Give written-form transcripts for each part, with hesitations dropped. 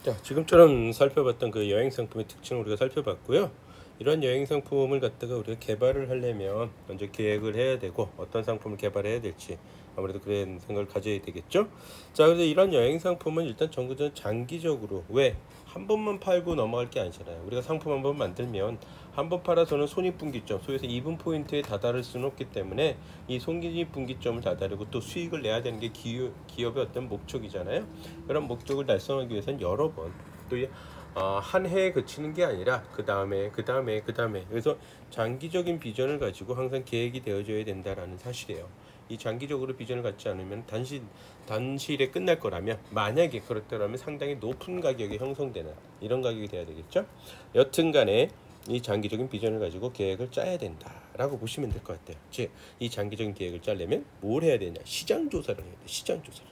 자, 지금처럼 살펴봤던 그 여행 상품의 특징을 우리가 살펴봤고요. 이런 여행 상품을 갖다가 우리가 개발을 하려면 먼저 계획을 해야 되고 어떤 상품을 개발해야 될지 아무래도 그런 생각을 가져야 되겠죠. 자, 그래서 이런 여행 상품은 일단 전국적으로 장기적으로 왜 한 번만 팔고 넘어갈 게 아니잖아요. 우리가 상품 한 번 만들면 한 번 팔아서는 손익분기점, 소위에서 이분 포인트에 다다를 수는 없기 때문에 이 손익분기점을 다다르고 또 수익을 내야 되는 게 기업의 어떤 목적이잖아요. 그런 목적을 달성하기 위해서는 여러 번 또 한 해에 그치는 게 아니라 그 다음에 그래서 장기적인 비전을 가지고 항상 계획이 되어져야 된다라는 사실이에요. 이 장기적으로 비전을 갖지 않으면 단시일에 끝날 거라면, 만약에 그렇다면 상당히 높은 가격이 형성되는 이런 가격이 돼야 되겠죠. 여튼간에 이 장기적인 비전을 가지고 계획을 짜야 된다라고 보시면 될 것 같아요. 즉, 이 장기적인 계획을 짜려면 뭘 해야 되냐? 시장 조사를 해야 돼. 시장 조사를.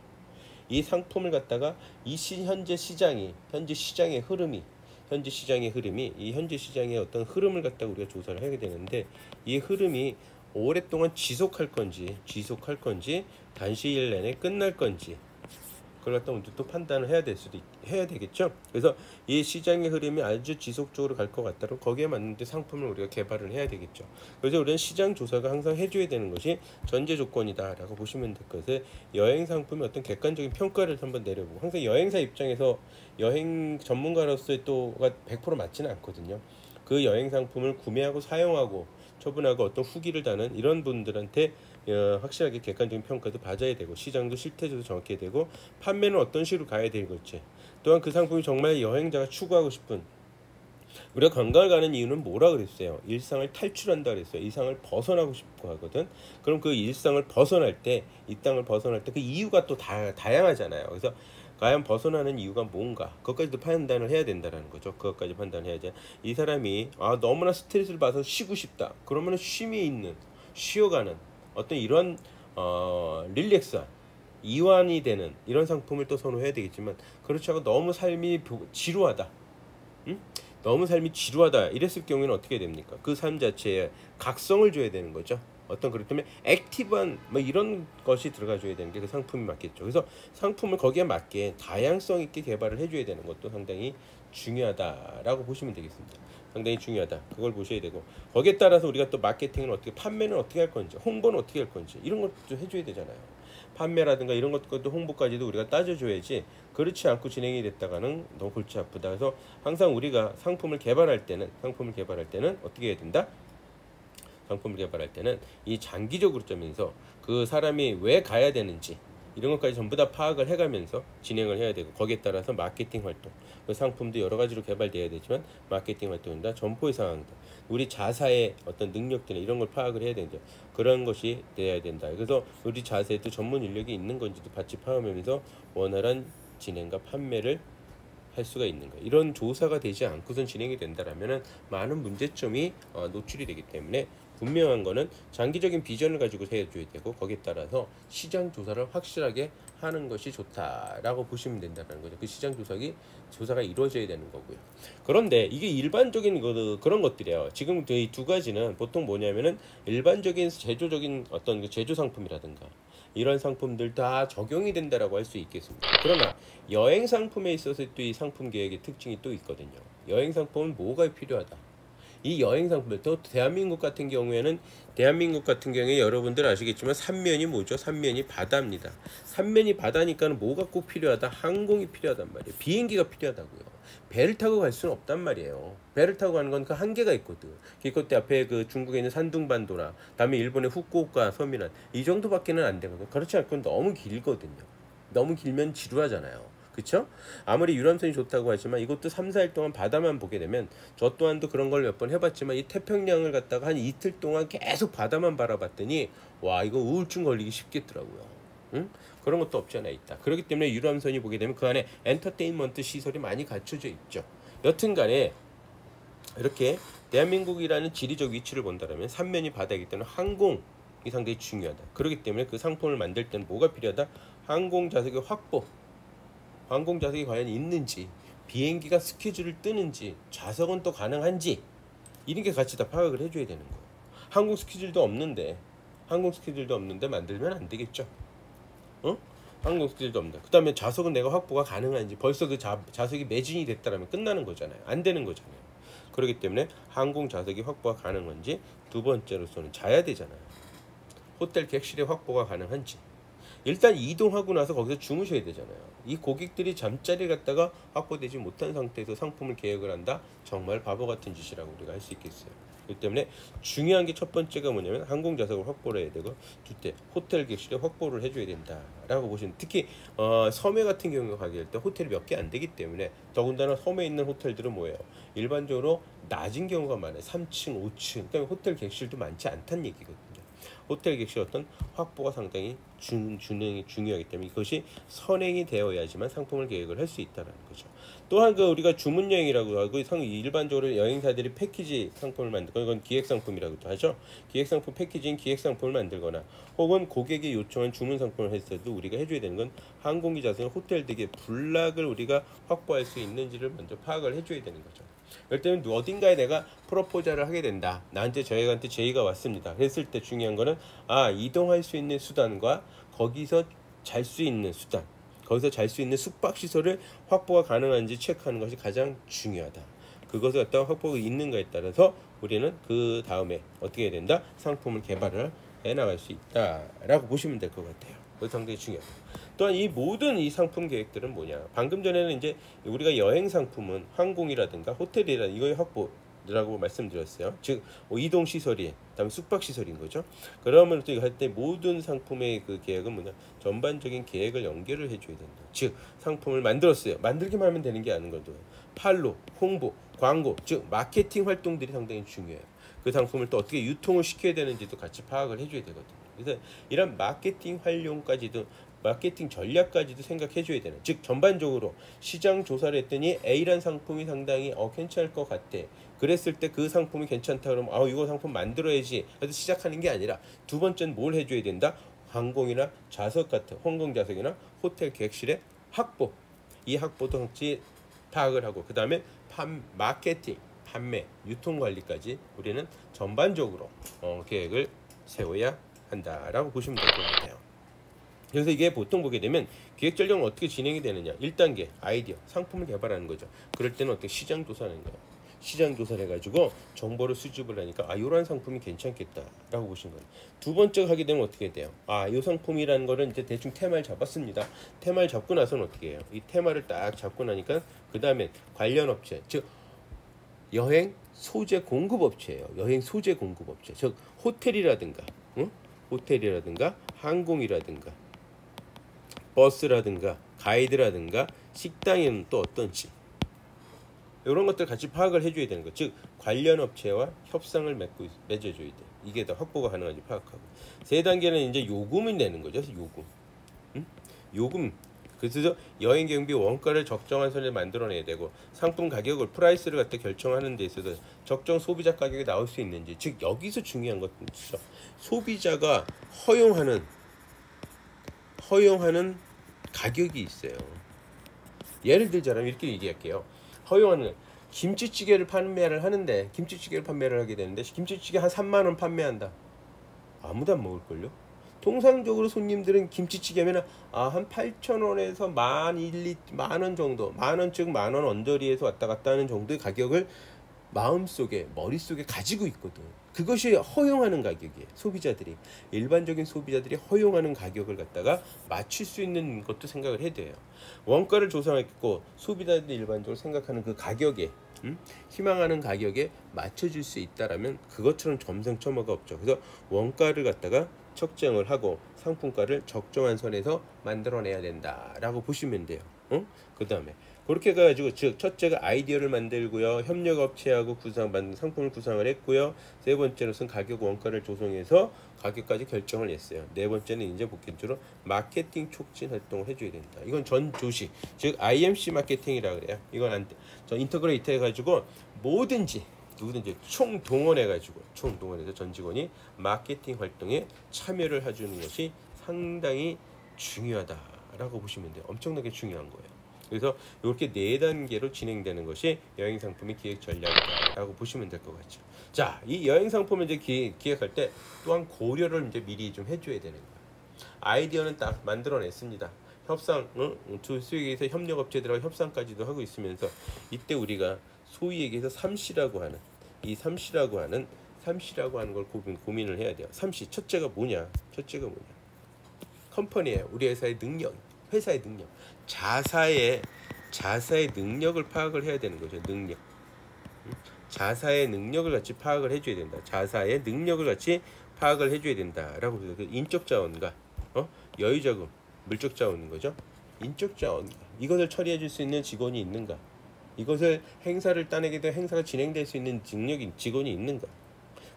이 상품을 갖다가 현재 시장의 흐름이 이 현재 시장의 어떤 흐름을 갖다가 우리가 조사를 하게 되는데, 이 흐름이 오랫동안 지속할 건지 단시일 내내 끝날 건지 그걸 갖다 또 판단을 해야 되겠죠. 그래서 이 시장의 흐름이 아주 지속적으로 갈 것 같다면 거기에 맞는데 상품을 우리가 개발을 해야 되겠죠. 그래서 우리는 시장 조사가 항상 해줘야 되는 것이 전제 조건이다라고 보시면 될 것을, 여행 상품의 어떤 객관적인 평가를 한번 내려보고, 항상 여행사 입장에서 여행 전문가로서의 또가 100% 맞지는 않거든요. 그 여행 상품을 구매하고 사용하고 처분하고 어떤 후기를 다는 이런 분들한테 확실하게 객관적인 평가도 받아야 되고, 시장도 실태조도 정확히 해야 되고, 판매는 어떤 식으로 가야 될 것지, 또한 그 상품이 정말 여행자가 추구하고 싶은, 우리가 관광을 가는 이유는 뭐라 그랬어요? 일상을 탈출한다 그랬어요. 일상을 벗어나고 싶고 하거든. 그럼 그 일상을 벗어날 때, 이 땅을 벗어날 때 그 이유가 또 다양하잖아요. 그래서 과연 벗어나는 이유가 뭔가, 그것까지도 판단을 해야 된다는 거죠. 그것까지 판단해야지. 이 사람이 너무나 스트레스를 받아서 쉬고 싶다, 그러면 쉼이 있는, 쉬어가는 어떤 이런 릴렉스한, 이완이 되는 이런 상품을 또 선호해야 되겠지만, 그렇지 않고 너무 삶이 지루하다, 응? 너무 삶이 지루하다 이랬을 경우에는 어떻게 됩니까? 그 삶 자체에 각성을 줘야 되는 거죠. 어떤, 그렇다면 액티브한 이런 것이 들어가줘야 되는 게 그 상품이 맞겠죠. 그래서 상품을 거기에 맞게 다양성 있게 개발을 해줘야 되는 것도 상당히 중요하다라고 보시면 되겠습니다. 상당히 중요하다, 그걸 보셔야 되고, 거기에 따라서 우리가 또 마케팅은 어떻게, 판매는 어떻게 할 건지, 홍보는 어떻게 할 건지, 이런 것도 해줘야 되잖아요. 판매라든가 이런 것도 홍보까지도 우리가 따져줘야지, 그렇지 않고 진행이 됐다가는 너무 골치 아프다. 그래서 항상 우리가 상품을 개발할 때는 어떻게 해야 된다? 상품을 개발할 때는 이 장기적으로 짜면서 그 사람이 왜 가야 되는지 이런 것까지 전부 다 파악을 해가면서 진행을 해야 되고, 거기에 따라서 마케팅 활동, 그 상품도 여러 가지로 개발돼야 되지만 마케팅 활동이나 점포의 상황들, 우리 자사의 어떤 능력들이나 이런 걸 파악을 해야 되죠. 그런 것이 돼야 된다. 그래서 우리 자사에도 전문 인력이 있는 건지도 같이 파악하면서 원활한 진행과 판매를 할 수가 있는가, 이런 조사가 되지 않고선 진행이 된다라면은 많은 문제점이 노출이 되기 때문에, 분명한 거는 장기적인 비전을 가지고 해줘야 되고, 거기에 따라서 시장 조사를 확실하게 하는 것이 좋다라고 보시면 된다는 거죠. 그 시장 조사가 이루어져야 되는 거고요. 그런데 이게 일반적인 그런 것들이에요. 지금 이 두 가지는 보통 뭐냐면은 일반적인 제조적인 어떤 제조 상품이라든가 이런 상품들 다 적용이 된다라고 할 수 있겠습니다. 그러나 여행 상품에 있어서 또 이 상품 계획의 특징이 또 있거든요. 여행 상품은 뭐가 필요하다. 이 여행 상품들, 또 대한민국 같은 경우에 여러분들 아시겠지만 삼면이 뭐죠? 삼면이 바다입니다. 삼면이 바다니까는 뭐가 꼭 필요하다? 항공이 필요하단 말이에요. 비행기가 필요하다고요. 배를 타고 갈 수는 없단 말이에요. 배를 타고 가는 건 그 한계가 있거든. 그때 앞에 그 중국에 있는 산둥반도나 다음에 일본의 후쿠오카 섬이나 이 정도밖에는 안 되거든. 그렇지 않고는 너무 길거든요. 너무 길면 지루하잖아요. 그쵸? 아무리 유람선이 좋다고 하지만 이것도 3, 4일 동안 바다만 보게 되면, 저 또한도 그런 걸 몇 번 해봤지만 이 태평양을 갖다가 한 이틀 동안 계속 바다만 바라봤더니 와, 이거 우울증 걸리기 쉽겠더라고요. 응? 그런 것도 없지 않아 있다. 그렇기 때문에 유람선이 보게 되면 그 안에 엔터테인먼트 시설이 많이 갖춰져 있죠. 여튼간에 이렇게 대한민국이라는 지리적 위치를 본다면 삼면이 바다이기 때문에 항공이 상당히 중요하다. 그렇기 때문에 그 상품을 만들 때는 뭐가 필요하다? 항공 좌석의 확보, 항공 좌석이 과연 있는지, 비행기가 스케줄을 뜨는지, 좌석은 또 가능한지, 이런 게 같이 다 파악을 해줘야 되는 거예요. 항공 스케줄도 없는데 만들면 안 되겠죠. 어? 항공 숙제도 없는다. 그 다음에 좌석은 내가 확보가 가능한지, 벌써 그 좌석이 매진이 됐다라면 끝나는 거잖아요. 안 되는 거잖아요. 그렇기 때문에 항공 좌석이 확보가 가능한지, 두 번째로서는 자야 되잖아요. 호텔 객실의 확보가 가능한지. 일단 이동하고 나서 거기서 주무셔야 되잖아요. 이 고객들이 잠자리를 갖다가 확보되지 못한 상태에서 상품을 계획을 한다? 정말 바보 같은 짓이라고 우리가 할 수 있겠어요. 그렇기 때문에 중요한 게 첫 번째가 뭐냐면 항공 좌석을 확보를 해야 되고, 둘째 호텔 객실에 확보를 해줘야 된다라고 보시면, 특히 섬에 같은 경우에 가게 될 때 호텔이 몇 개 안 되기 때문에, 더군다나 섬에 있는 호텔들은 뭐예요? 일반적으로 낮은 경우가 많아요. 3층, 5층. 그다음에 호텔 객실도 많지 않다는 얘기거든요. 호텔 객실 어떤 확보가 상당히 중요하기 때문에 이것이 선행이 되어야지만 상품을 계획을 할 수 있다는 거죠. 또한 그 우리가 주문 여행이라고 하고, 일반적으로 여행사들이 패키지 상품을 만들고, 이건 기획 상품이라고도 하죠. 기획 상품 패키지인 기획 상품을 만들거나, 혹은 고객이 요청한 주문 상품을 했을 때 우리가 해줘야 되는 건 항공기 좌석이나 호텔 등의 블락을 우리가 확보할 수 있는지를 먼저 파악을 해줘야 되는 거죠. 그럴 때는 어딘가에 내가 프로포즈를 하게 된다. 나한테 저희한테 제의가 왔습니다. 그랬을 때 중요한 거는 이동할 수 있는 수단과 거기서 잘 수 있는 수단, 거기서 잘 수 있는 숙박시설을 확보가 가능한지 체크하는 것이 가장 중요하다. 그것을 갖다가 확보가 있는가에 따라서 우리는 그 다음에 어떻게 해야 된다? 상품을 개발을 해나갈 수 있다라고 보시면 될 것 같아요. 그것이 상당히 중요합니다. 또한 이 모든 이 상품 계획들은 뭐냐? 방금 전에는 이제 우리가 여행 상품은 항공이라든가 호텔이라든가 이거의 확보라고 말씀드렸어요. 즉 이동 시설이, 그다음에 숙박 시설인 거죠. 그러면 또 할 때 모든 상품의 그 계획은 뭐냐? 전반적인 계획을 연결을 해줘야 된다. 즉 상품을 만들었어요. 만들기만 하면 되는 게 아닌 거죠. 판로, 홍보, 광고, 즉 마케팅 활동들이 상당히 중요해요. 그 상품을 또 어떻게 유통을 시켜야 되는지도 같이 파악을 해줘야 되거든요. 그래서 이런 마케팅 활용까지도, 마케팅 전략까지도 생각해 줘야 되는, 즉 전반적으로 시장 조사를 했더니 A란 상품이 상당히 괜찮을 것 같아. 그랬을 때 그 상품이 괜찮다 그러면 이거 상품 만들어야지 해서 시작하는 게 아니라, 두 번째는 뭘 해줘야 된다? 항공이나 좌석 같은, 항공 좌석이나 호텔 객실의 확보, 이 확보도 같이 파악을 하고, 그 다음에 마케팅, 판매, 유통 관리까지 우리는 전반적으로 계획을 세워야 한다라고 보시면 될 것 같아요. 그래서 이게 보통 보게 되면 기획 전략은 어떻게 진행이 되느냐? 1단계 아이디어, 상품을 개발하는 거죠. 그럴 때는 어떻게 시장 조사하는 거예요. 시장 조사를 해가지고 정보를 수집을 하니까 이런 상품이 괜찮겠다라고 보신 거예요. 두 번째가 하게 되면 어떻게 돼요? 이 상품이라는 거는 이제 대충 테마를 잡았습니다. 테마를 잡고 나서는 어떻게 해요? 이 테마를 딱 잡고 나니까 그 다음에 관련 업체, 즉 여행 소재 공급 업체예요. 여행 소재 공급 업체, 즉 호텔이라든가, 호텔이라든가 항공이라든가 버스라든가 가이드라든가 식당에는 또 어떤지, 이런 것들 같이 파악을 해줘야 되는 거. 즉 관련 업체와 협상을 맺어줘야 돼. 이게 다 확보가 가능한지 파악하고. 세 단계는 이제 요금을 내는 거죠. 요금. 그래서 여행 경비 원가를 적정한 선에 만들어내야 되고, 상품 가격을, 프라이스를 갖다 결정하는 데 있어서 적정 소비자 가격이 나올 수 있는지, 즉 여기서 중요한 것은 소비자가 허용하는 가격이 있어요. 예를 들자면 이렇게 얘기할게요. 허용하는, 김치찌개를 판매를 하는데, 김치찌개를 판매를 하게 되는데 김치찌개 한 3만 원 판매한다. 아무도 안 먹을걸요? 통상적으로 손님들은 김치찌개면 한 8,000원에서 만 원 정도, 즉 만 원 언저리에서 왔다 갔다 하는 정도의 가격을 마음속에, 머릿속에 가지고 있거든. 그것이 허용하는 가격이에요. 일반적인 소비자들이 허용하는 가격을 갖다가 맞출 수 있는 것도 생각을 해야 돼요. 원가를 조사했고 소비자들이 일반적으로 생각하는 그 가격에, 희망하는 가격에 맞춰줄 수 있다라면 그것처럼 점성첨화가 없죠. 그래서 원가를 갖다가 책정을 하고 상품가를 적정한 선에서 만들어내야 된다라고 보시면 돼요. 그 다음에 그렇게 해가지고, 즉 첫째가 아이디어를 만들고요, 협력업체하고 상품을 구상을 했고요, 세 번째로는 가격 원가를 조성해서 가격까지 결정을 했어요. 네 번째는 이제 본격적으로 마케팅 촉진 활동을 해줘야 된다. 이건 전조시, 즉 IMC 마케팅이라 그래요. 이건 인터그레이트 해가지고 누구든지 총동원해서 전 직원이 마케팅 활동에 참여를 해주는 것이 상당히 중요하다라고 보시면 돼요. 엄청나게 중요한 거예요. 그래서 이렇게 4단계로 진행되는 것이 여행 상품의 기획 전략이라고 보시면 될 것 같죠. 자, 이 여행 상품을 이제 기획할 때 또한 고려를 이제 미리 좀 해줘야 되는 거예요. 아이디어는 딱 만들어냈습니다. 협상, 두 수익에서 협력업체들하고 협상까지도 하고 있으면서 이때 우리가 소위 얘기해서 삼시라고 하는 이 삼시라고 하는 걸 고민을 해야 돼요. 삼시 첫째가 뭐냐? 컴퍼니의 우리 회사의 능력, 회사의 능력, 자사의 능력을 파악을 해야 되는 거죠. 능력. 자사의 능력을 같이 파악을 해줘야 된다. 자사의 능력을 같이 파악을 해줘야 된다라고 해서 인적 자원과 여유 자금, 물적 자원인 거죠. 인적 자원, 이것을 처리해줄 수 있는 직원이 있는가? 이것을 행사를 따내게 되면 행사가 진행될 수 있는 능력인 직원이 있는가?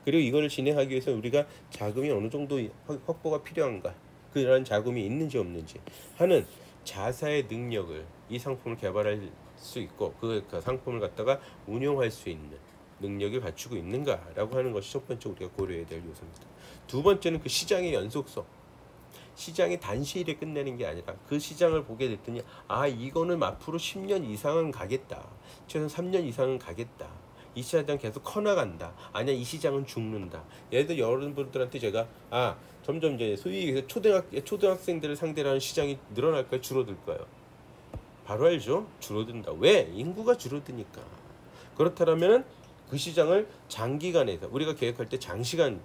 그리고 이걸 진행하기 위해서 우리가 자금이 어느 정도 확보가 필요한가? 그런 자금이 있는지 없는지 하는 자사의 능력을 이 상품을 개발할 수 있고 그 상품을 갖다가 운용할 수 있는 능력을 갖추고 있는가라고 하는 것이 첫 번째 우리가 고려해야 될 요소입니다. 두 번째는 그 시장의 연속성. 시장이 단시일에 끝내는 게 아니라 그 시장을 보게 됐더니 이거는 앞으로 10년 이상은 가겠다. 최소한 3년 이상은 가겠다. 이 시장 계속 커나간다. 아니야 이 시장은 죽는다. 예를 들어 여러분들한테 제가 점점 이제 소위 얘기해서 초등학생들을 상대로 하는 시장이 늘어날까요? 줄어들까요? 바로 알죠? 줄어든다. 왜? 인구가 줄어드니까. 그렇다면은 그 시장을 장기간에서 우리가 계획할 때 장기간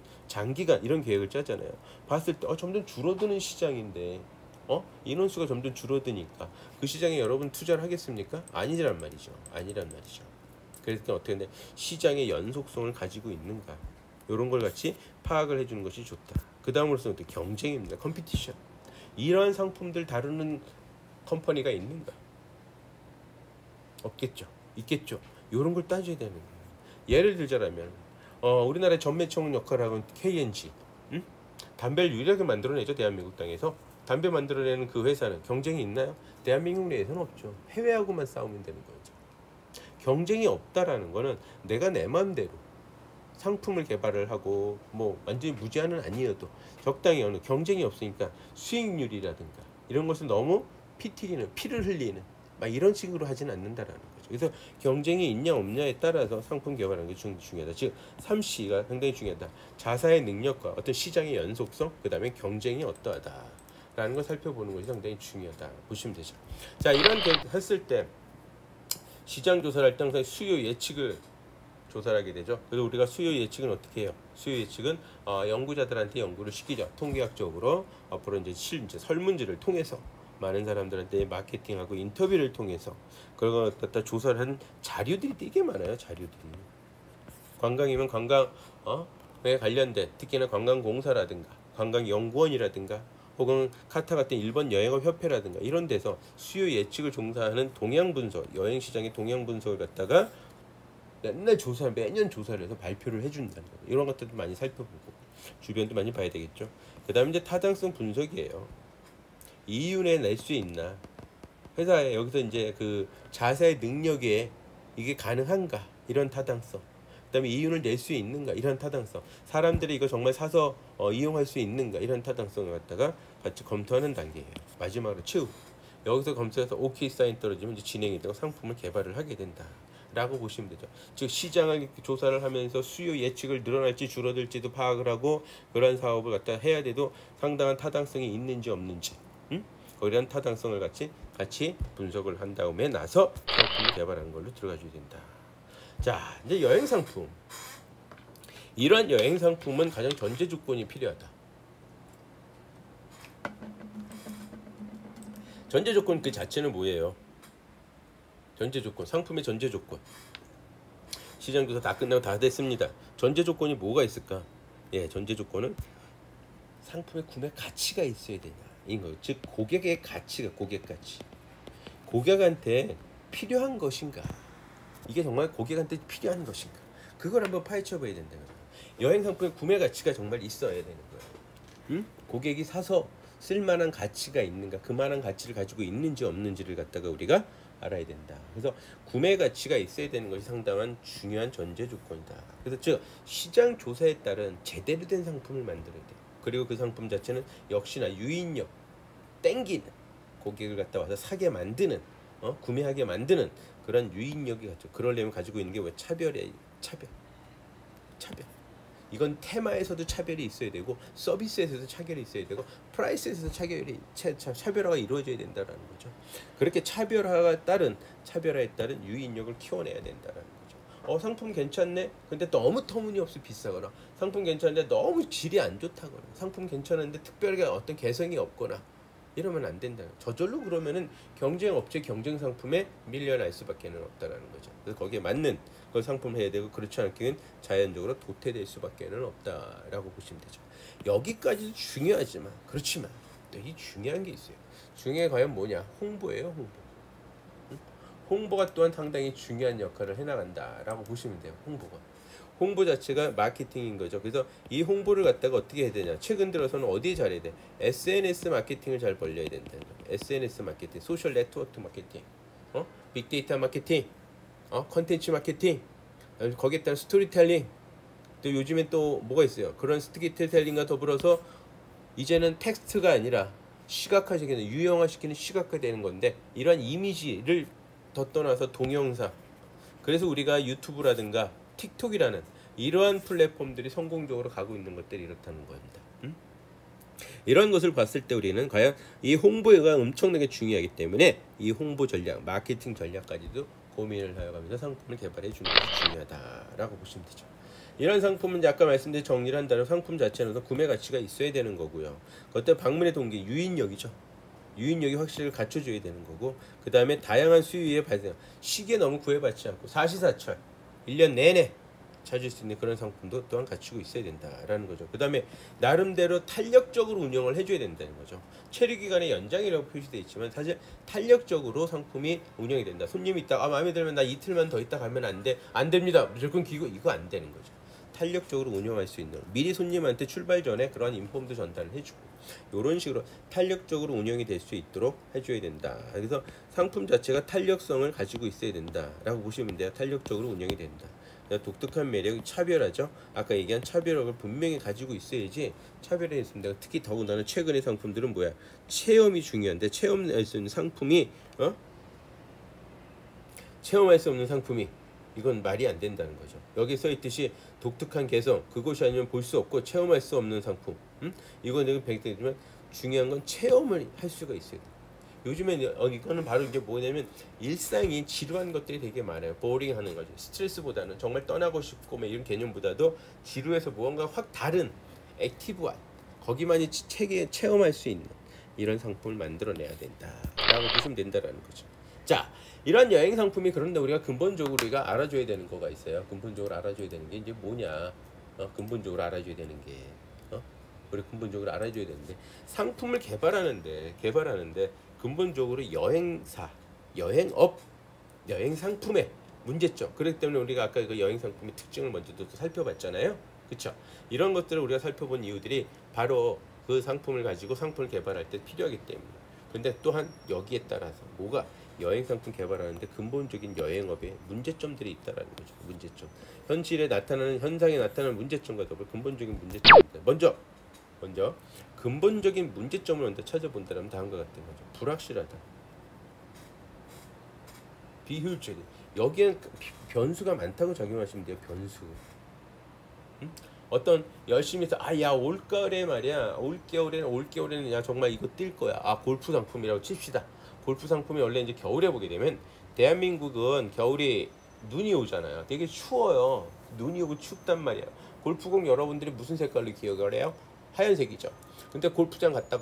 이런 계획을 짜잖아요. 봤을 때 점점 줄어드는 시장인데 인원수가 점점 줄어드니까 그 시장에 여러분 투자를 하겠습니까? 아니란 말이죠. 그래서 어떻게 하는데 시장의 연속성을 가지고 있는가 이런 걸 같이 파악을 해주는 것이 좋다. 그 다음으로서는 경쟁입니다. 컴피티션. 이러한 상품들 다루는 컴퍼니가 있는가? 없겠죠. 있겠죠. 이런 걸 따져야 되는 거예요. 예를 들자면 우리나라의 전매청 역할을 하는 KNG, 담배를 유일하게 만들어내죠. 대한민국 땅에서. 담배 만들어내는 그 회사는 경쟁이 있나요? 대한민국 내에서는 없죠. 해외하고만 싸우면 되는 거죠. 경쟁이 없다라는 거는 내가 내 마음대로 상품을 개발을 하고 완전히 무제한은 아니어도 적당히 어느 경쟁이 없으니까 수익률이라든가 이런 것을 너무 피를 흘리는 이런 식으로 하진 않는다라는 거죠. 그래서 경쟁이 있냐 없냐에 따라서 상품 개발하는 게 중요하다. 즉 3C가 상당히 중요하다. 자사의 능력과 어떤 시장의 연속성, 그 다음에 경쟁이 어떠하다라는 걸 살펴보는 것이 상당히 중요하다 보시면 되죠. 자, 이런 했을 때 시장 조사를 할 때 항상 수요 예측을 조사를 하게 되죠. 그래서 우리가 수요 예측은 어떻게 해요? 수요 예측은 연구자들한테 연구를 시키죠. 통계학적으로 앞으로 이제 설문지를 통해서 많은 사람들한테 마케팅하고 인터뷰를 통해서 그걸 갖다 조사를 한 자료들이 되게 많아요. 자료들이. 관광이면 관광에 관련된 특히나 관광공사라든가 관광연구원이라든가 혹은 카타 같은 일본 여행업협회라든가 이런 데서 수요 예측을 종사하는 동향 분석, 여행 시장의 동향 분석을 갖다가 매년 조사를 해서 발표를 해준다는 거예요. 이런 것들도 많이 살펴보고 주변도 많이 봐야 되겠죠. 그 다음에 이제 타당성 분석이에요. 이윤에 낼 수 있나? 회사에 여기서 이제 그 자사의 능력에 이게 가능한가? 이런 타당성. 그 다음에 이윤을 낼 수 있는가? 이런 타당성. 사람들이 이거 정말 사서 이용할 수 있는가? 이런 타당성을 갖다가 같이 검토하는 단계예요. 마지막으로 여기서 검토해서 오케이 사인 떨어지면 이제 진행이 되고 상품을 개발을 하게 된다. 라고 보시면 되죠. 즉 시장을 조사를 하면서 수요 예측을 늘어날지 줄어들지도 파악을 하고 그런 사업을 갖다 해야 돼도 상당한 타당성이 있는지 없는지 그런 타당성을 같이 분석을 한 다음에 나서 상품을 개발하는 걸로 들어가줘야 된다. 자, 이제 여행 상품. 이러한 여행 상품은 가장 전제 조건이 필요하다. 전제 조건 그 자체는 뭐예요? 전제 조건, 상품의 전제 조건. 시장 조사 다 끝나고 다 됐습니다. 전제 조건이 뭐가 있을까? 전제 조건은 상품의 구매 가치가 있어야 되냐. 인 거예요. 즉 고객의 가치가 고객 가치. 고객한테 필요한 것인가? 이게 정말 고객한테 필요한 것인가? 그걸 한번 파헤쳐 봐야 된다는 거예요. 여행 상품의 구매 가치가 정말 있어야 되는 거예요. 고객이 사서 쓸만한 가치가 있는가? 그만한 가치를 가지고 있는지 없는지를 갖다가 우리가 알아야 된다. 그래서 구매 가치가 있어야 되는 것이 상당한 중요한 전제 조건이다. 그래서 즉 시장 조사에 따른 제대로 된 상품을 만들어야 돼요. 그리고 그 상품 자체는 역시나 유인력, 땡기는 고객을 갖다 와서 사게 만드는, 구매하게 만드는 그런 유인력이 갖죠. 그러려면 가지고 있는 게 왜 차별이에요. 차별. 이건 테마에서도 차별이 있어야 되고 서비스에서도 차별이 있어야 되고 프라이스에서도 차별화가 이루어져야 된다는 거죠. 그렇게 차별화에 따른 유인력을 키워내야 된다는 거죠. 상품 괜찮네? 근데 너무 터무니없이 비싸거나 상품 괜찮은데 너무 질이 안 좋다거나 상품 괜찮은데 특별하게 어떤 개성이 없거나 이러면 안 된다. 저절로 그러면은 경쟁업체 경쟁 상품에 밀려날 수밖에 없다라는 거죠. 그래서 거기에 맞는 그 상품을 해야 되고 그렇지 않기는 자연적으로 도태될 수밖에 없다라고 보시면 되죠. 여기까지도 중요하지만 그렇지만 되게 중요한 게 있어요. 중요한 게 과연 뭐냐? 홍보예요, 홍보. 홍보가 또한 상당히 중요한 역할을 해나간다라고 보시면 돼요. 홍보 자체가 마케팅인 거죠. 그래서 이 홍보를 갖다가 어떻게 해야 되냐? 최근 들어서는 어디에 잘해야 돼? SNS 마케팅을 잘 벌려야 된다는 거예요. SNS 마케팅, 소셜 네트워크 마케팅, 빅데이터 마케팅, 컨텐츠 마케팅, 거기에 따른 스토리텔링. 또 요즘엔 또 뭐가 있어요? 그런 스토리텔링과 더불어서 이제는 텍스트가 아니라 시각화시키는, 유형화시키는 시각화되는 건데 이러한 이미지를 더 떠나서 동영상. 그래서 우리가 유튜브라든가 틱톡이라는 이러한 플랫폼들이 성공적으로 가고 있는 것들이 이렇다는 겁니다. 이런 것을 봤을 때 우리는 과연 이 홍보가 엄청나게 중요하기 때문에 이 홍보 전략, 마케팅 전략까지도 고민을 하여가면서 상품을 개발해 주는 것이 중요하다라고 보시면 되죠. 이런 상품은 아까 말씀드린 정리를 한다면 상품 자체는 구매 가치가 있어야 되는 거고요. 그때 방문의 동기, 유인력이죠. 유인력이 확실히 갖춰줘야 되는 거고, 그 다음에 다양한 수요의 발생, 시기에 너무 구애받지 않고 사시사철 1년 내내 찾을 수 있는 그런 상품도 또한 갖추고 있어야 된다라는 거죠. 그 다음에 나름대로 탄력적으로 운영을 해줘야 된다는 거죠. 체류기간의 연장이라고 표시되어 있지만 사실 탄력적으로 상품이 운영이 된다. 손님이 있다, 마음에 들면 나 이틀만 더 있다 가면 안 돼. 안 됩니다. 무조건 이거 안 되는 거죠. 탄력적으로 운영할 수 있는, 미리 손님한테 출발 전에 그런 인폼도 전달을 해주고 이런 식으로 탄력적으로 운영이 될 수 있도록 해줘야 된다. 그래서 상품 자체가 탄력성을 가지고 있어야 된다라고 보시면 돼요. 탄력적으로 운영이 된다. 독특한 매력이 차별하죠. 아까 얘기한 차별력을 분명히 가지고 있어야지 차별이 있습니다. 특히 더군다나 최근의 상품들은 뭐야? 체험이 중요한데 체험할 수 있는 상품이 체험할 수 없는 상품이 이건 말이 안 된다는 거죠. 여기 써 있듯이 독특한 개성, 그것이 아니면 볼 수 없고 체험할 수 없는 상품. 이거는 백대지만 중요한 건 체험을 할 수가 있어요. 요즘엔 이거는 바로 이제 뭐냐면 일상이 지루한 것들이 되게 많아요. 보링하는 거죠. 스트레스보다는 정말 떠나고 싶고 이런 개념보다도 지루해서 무언가 확 다른 액티브한 거기만이 책에 체험할 수 있는 이런 상품을 만들어내야 된다라고 보시면 된다라는 거죠. 자, 이런 여행 상품이 그런데 우리가 근본적으로 우리가 알아줘야 되는 거가 있어요. 근본적으로 알아줘야 되는 게 이제 뭐냐? 근본적으로 알아줘야 되는 게 우리 근본적으로 알아줘야 되는데 상품을 개발하는데 근본적으로 여행사, 여행업, 여행 상품의 문제점. 그렇기 때문에 우리가 아까 그 여행 상품의 특징을 먼저 또 살펴봤잖아요. 그렇죠? 이런 것들을 우리가 살펴본 이유들이 바로 그 상품을 가지고 상품을 개발할 때 필요하기 때문에. 근데 또한 여기에 따라서 뭐가 여행 상품 개발하는데 근본적인 여행업에 문제점들이 있다라는 거죠. 문제점. 현실에 나타나는 현상에 나타나는 문제점과 더불어 근본적인 문제점입니다. 먼저 근본적인 문제점을 먼저 찾아본다면 다음과 같은 거죠. 불확실하다, 비효율적이다. 여기엔 변수가 많다고 작용하시면 돼요. 변수. 어떤 열심히 해서 야 올가을에 말이야, 올겨울에는 야 정말 이거 뛸 거야. 골프 상품이라고 칩시다. 골프 상품이 원래 이제 겨울에 보게 되면 대한민국은 겨울이 눈이 오잖아요. 되게 추워요. 눈이 오고 춥단 말이에요. 골프공 여러분들이 무슨 색깔로 기억을 해요? 하얀색이죠. 근데 골프장 갔다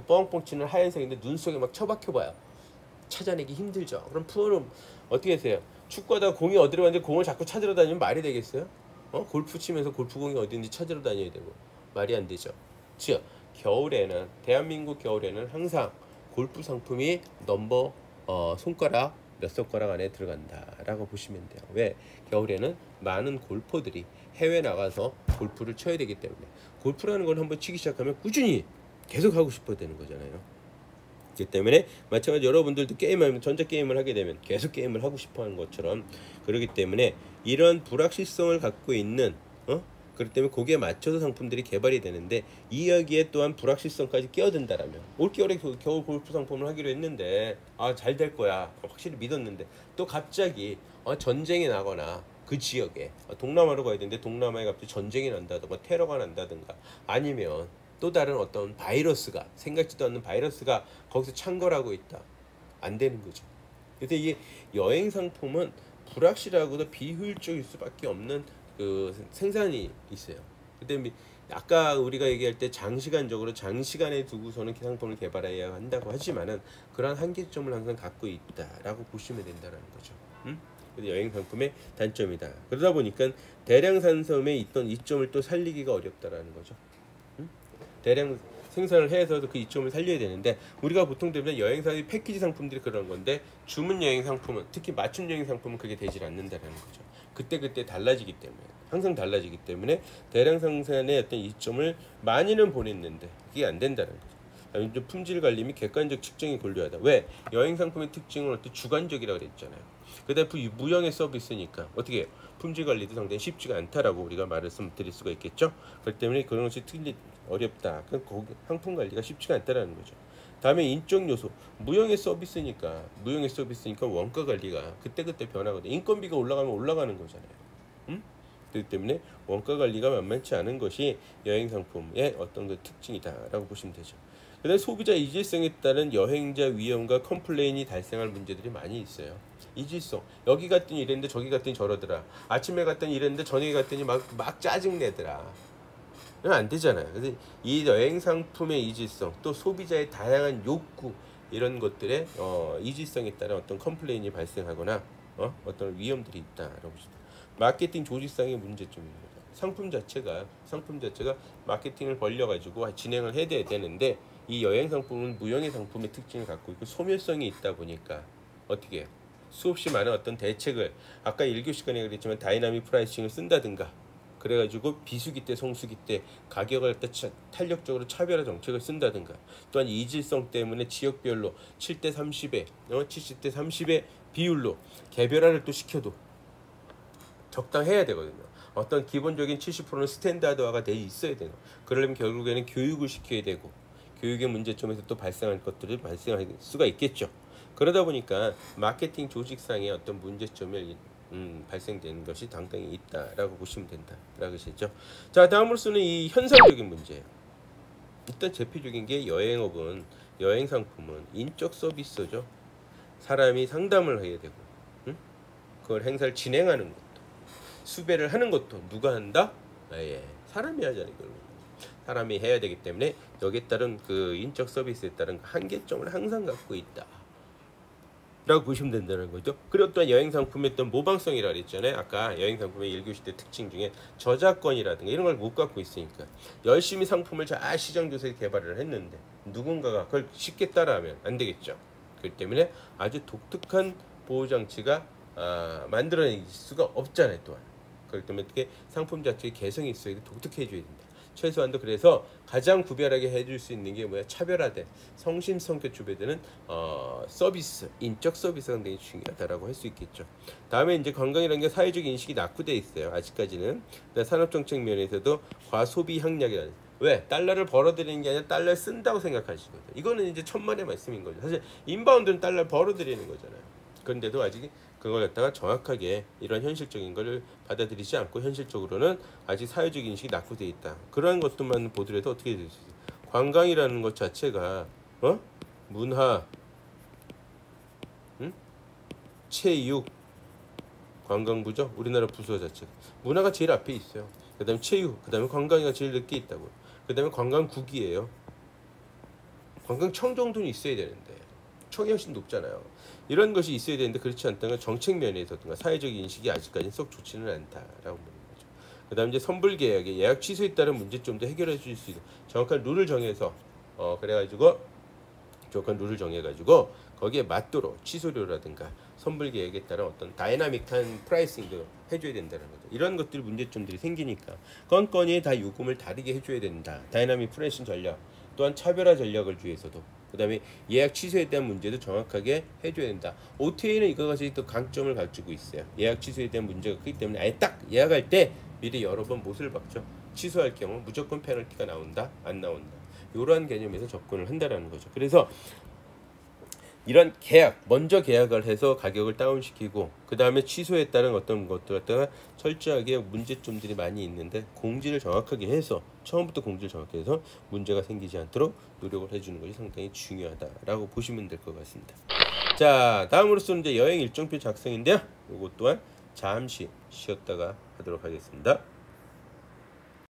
뻥뻥 치는 하얀색인데 눈 속에 막 처박혀 봐요. 찾아내기 힘들죠. 그럼 프로는 어떻게 하세요? 축구하다가 공이 어디로 갔는지 공을 자꾸 찾으러 다니면 말이 되겠어요? 골프 치면서 골프공이 어딘지 찾으러 다녀야 되고 말이 안 되죠. 즉 겨울에는, 대한민국 겨울에는 항상 골프 상품이 넘버 손가락 몇 손가락 안에 들어간다라고 보시면 돼요. 왜? 겨울에는 많은 골퍼들이 해외 나가서 골프를 쳐야 되기 때문에. 골프라는 걸 한번 치기 시작하면 꾸준히 계속 하고 싶어야 되는 거잖아요. 그렇기 때문에 마찬가지로 여러분들도 게임하면, 전자게임을 하게 되면 계속 게임을 하고 싶어 하는 것처럼, 그렇기 때문에 이런 불확실성을 갖고 있는 그렇기 때문에 거기에 맞춰서 상품들이 개발이 되는데, 이 이야기에 또한 불확실성까지 끼어든다라면, 올겨울에 겨울 골프 상품을 하기로 했는데 잘 될 거야 확실히 믿었는데 또 갑자기 전쟁이 나거나 그 지역에 동남아로 가야 되는데 동남아에 갑자기 전쟁이 난다든가 테러가 난다든가 아니면 또 다른 어떤 바이러스가 생각지도 않는 바이러스가 거기서 창궐하고 있다. 안 되는 거죠. 그래서 이게 여행 상품은 불확실하고도 비효율적일 수밖에 없는 그 생산이 있어요. 그다음에 아까 우리가 얘기할 때 장시간적으로 장시간에 두고서는 상품을 개발해야 한다고 하지만은 그러한 한계점을 항상 갖고 있다라고 보시면 된다는 거죠. 그래서 여행 상품의 단점이다. 그러다 보니까 대량 산섬에 있던 이점을 또 살리기가 어렵다라는 거죠. 대량 생산을 해서도 그 이점을 살려야 되는데 우리가 보통 되면 여행사의 패키지 상품들이 그런 건데 주문 여행 상품은 특히 맞춤 여행 상품은 그게 되질 않는다라는 거죠. 그때 달라지기 때문에 항상 달라지기 때문에 대량 생산의 어떤 이점을 많이는 보냈는데 그게 안 된다는 거죠. 품질 관리 및 객관적 측정이 골료하다. 왜? 여행 상품의 특징은 어떤 주관적이라고 그랬잖아요. 그다음 무형의 서비스니까 어떻게 해요? 품질 관리도 상당히 쉽지가 않다라고 우리가 말씀드릴 수가 있겠죠. 그렇기 때문에 그런 것이 어렵다. 상품 관리가 쉽지가 않다라는 거죠. 다음에 인적 요소. 무형의 서비스니까 원가 관리가 그때그때 변하거든요. 인건비가 올라가면 올라가는 거잖아요. 그렇기 때문에 원가 관리가 만만치 않은 것이 여행 상품의 어떤 그 특징이다라고 보시면 되죠. 그다음에 소비자 이질성에 따른 여행자 위험과 컴플레인이 발생할 문제들이 많이 있어요. 이질성. 여기 갔더니 이랬는데 저기 갔더니 저러더라. 아침에 갔더니 이랬는데 저녁에 갔더니 막 짜증내더라. 이러면 안 되잖아요. 그래서 이 여행 상품의 이질성, 또 소비자의 다양한 욕구 이런 것들의 이질성에 따른 어떤 컴플레인이 발생하거나 어떤 위험들이 있다라고 보시면 마케팅 조직상의 문제점입니다. 상품 자체가 마케팅을 벌려가지고 진행을 해야 되는데 이 여행 상품은 무형의 상품의 특징을 갖고 있고 소멸성이 있다 보니까 어떻게 해요? 수없이 많은 어떤 대책을 아까 1교 시간에 그랬지만 다이나믹 프라이싱을 쓴다든가 그래가지고 비수기 때 성수기 때 가격을 탄력적으로 차별화 정책을 쓴다든가 또한 이질성 때문에 지역별로 7대 30의 70대 30의 비율로 개별화를 또 시켜도 적당해야 되거든요. 어떤 기본적인 70%는 스탠다드화가 돼 있어야 돼요. 그러려면 결국에는 교육을 시켜야 되고 교육의 문제점에서 또 발생할 것들이 발생할 수가 있겠죠. 그러다 보니까 마케팅 조직상의 어떤 문제점이 발생되는 것이 당당히 있다라고 보시면 된다라고 하시죠. 자, 다음으로서는 이 현상적인 문제예요. 일단 대표적인 게 여행업은 여행 상품은 인적 서비스죠. 사람이 상담을 해야 되고 그걸 행사를 진행하는 것도 수배를 하는 것도 누가 한다? 사람이 하잖아요. 사람이 해야 되기 때문에 여기에 따른 그 인적 서비스에 따른 한계점을 항상 갖고 있다 라고 보시면 된다는 거죠. 그리고 또한 여행 상품의 어떤 모방성이라고 그랬잖아요. 아까 여행 상품의 1교시 때 특징 중에 저작권이라든가 이런 걸 못 갖고 있으니까 열심히 상품을 잘 시장 조사에 개발을 했는데 누군가가 그걸 쉽게 따라하면 안 되겠죠. 그렇기 때문에 아주 독특한 보호 장치가 만들어낼 수가 없잖아요. 또한 그렇기 때문에 어떻게 상품 자체의 개성이 있어야 독특해져야 된다. 최소한도 그래서 가장 구별하게 해줄 수 있는 게 뭐야? 차별화된 성심성격 주배되는 서비스, 인적 서비스가 굉장히 중요하다라고 할 수 있겠죠. 다음에 이제 관광이라는 게 사회적 인식이 낙후돼 있어요. 아직까지는. 산업정책 면에서도 과소비 향락이라는 왜? 달러를 벌어들이는 게 아니라 달러를 쓴다고 생각하시거든요. 이거는 이제 천만의 말씀인 거죠. 사실 인바운드는 달러를 벌어들이는 거잖아요. 그런데도 아직 그걸 갖다가 정확하게 이런 현실적인 걸 받아들이지 않고 현실적으로는 아직 사회적 인식이 낙후되어 있다. 그러한 것들만 보더라도 어떻게 될 수 있어요? 관광이라는 것 자체가 문화, 체육, 관광부죠. 우리나라 부서 자체가 문화가 제일 앞에 있어요. 그다음에 체육, 그다음에 관광이가 제일 늦게 있다고. 그다음에 관광국이에요. 관광청 정도는 있어야 되는데 청이 훨씬 높잖아요. 이런 것이 있어야 되는데 그렇지 않다는 정책 면에서든가 사회적 인식이 아직까지 썩 좋지는 않다라고 보는 거죠. 그다음 이제 선불 계약의 예약 취소에 따른 문제점도 해결해 줄 수 있는 정확한 룰을 정해서 그래가지고 정확한 룰을 정해가지고 거기에 맞도록 취소료라든가 선불 계획에 따른 어떤 다이나믹한 프라이싱도 해줘야 된다는 거죠. 이런 것들 문제점들이 생기니까 건건이 다 요금을 다르게 해줘야 된다. 다이나믹 프라이싱 전략 또한 차별화 전략을 위해서도 그 다음에 예약 취소에 대한 문제도 정확하게 해줘야 된다. OTA는 이것이 또 강점을 가지고 있어요. 예약 취소에 대한 문제가 크기 때문에 아예 딱 예약할 때 미리 여러 번 못을 박죠. 취소할 경우 무조건 페널티가 나온다, 안 나온다. 이러한 개념에서 접근을 한다라는 거죠. 그래서 이런 계약, 먼저 계약을 해서 가격을 다운시키고 그 다음에 취소에 따른 어떤 것들 갖다가 철저하게 문제점들이 많이 있는데 공지를 정확하게 해서 처음부터 공지를 정확하게 해서 문제가 생기지 않도록 노력을 해주는 것이 상당히 중요하다라고 보시면 될 것 같습니다. 자, 다음으로서는 이제 여행 일정표 작성인데요. 이것 또한 잠시 쉬었다가 하도록 하겠습니다.